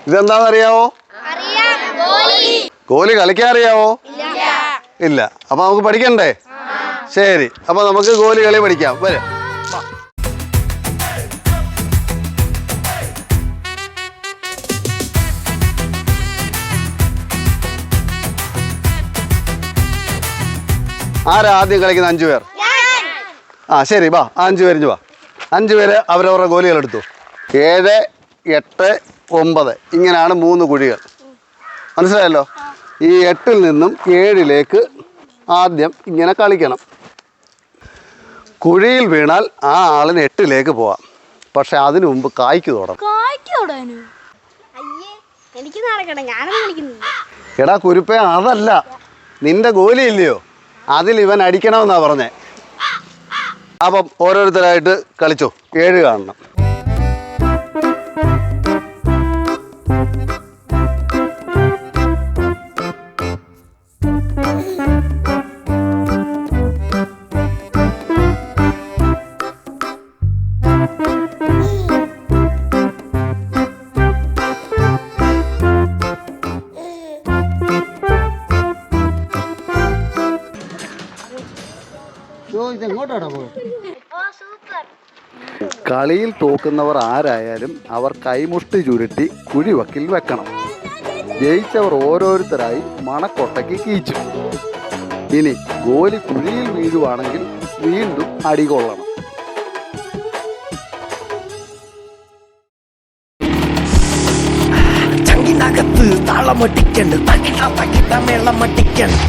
ഇതെന്താണെന്നറിയാവോ? ഗോലി കളിക്കാൻ അറിയാവോ? ഇല്ല. അപ്പൊ നമുക്ക് പഠിക്കണ്ടേ? ശരി, അപ്പൊ നമുക്ക് ഗോലി കളി പഠിക്കാം. വരെ ആരാ ആദ്യം കളിക്കുന്ന? 5 പേർ. ശരി, വാ 5 പേര് വാ. 5 പേര് അവരവരുടെ ഗോലികൾ എടുത്തു. 7, 8, 9 ഇങ്ങനെയാണ് 3 കുഴികൾ. മനസ്സിലായല്ലോ? ഈ 8-ൽ നിന്നും 7-ലേക്ക് ആദ്യം ഇങ്ങനെ കളിക്കണം. കുഴിയിൽ വീണാൽ ആ ആളിന് 8-ലേക്ക് പോവാം. പക്ഷെ അതിനു മുമ്പ് കായ്ക്ക് തൊടണം. എടാ കുരുപ്പേ, അതല്ല, നിന്റെ ഗോലി ഇല്ലയോ, അതിൽ ഇവൻ അടിക്കണമെന്നാ പറഞ്ഞേ. അപ്പം ഓരോരുത്തരായിട്ട് കളിച്ചോ. 7 കാണണം. ഇതെങ്ങോട്ടാണ് പോയത്? കളിയിൽ തോക്കുന്നവർ ആരായാലും അവർ കൈമുഷ്ടി ചുരുട്ടി കുഴിവക്കിൽ വെക്കണം. ജയിച്ചവർ ഓരോരുത്തരായി മണക്കൊട്ടയ്ക്ക് കീച്ചു. ഇനി ഗോലി കുഴിയിൽ വീഴുവാണെങ്കിൽ വീണ്ടും അടികൊള്ളണം. ചങ്കിനകത്ത് താളമൊട്ടിക്കണ്ട്, തകിട്ട മേളമൊട്ടിക്കണ്ട്.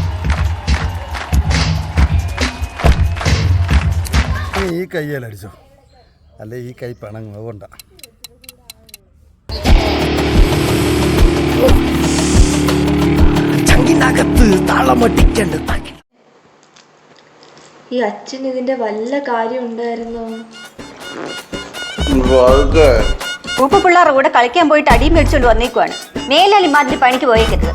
ഈ കയ്യിലടിച്ചോ, അല്ലെ ഈ കൈ പണങ്ങും. അതുകൊണ്ടാ ചങ്കിനകത്ത് താളമൊട്ടിക്കണ്ട്. ഈ അച്ഛൻ ഇതിന്റെ വല്ല കാര്യം ഉണ്ടായിരുന്നോ? ഉപ്പ് പിള്ളേരുടെ കൂടെ കളിക്കാൻ പോയിട്ട് അടിയും മേടിച്ചോണ്ട് വന്നേക്കുവാണ്. മേലാൽ ഇമാതിരി പണിക്ക് പോയേക്കരുത്.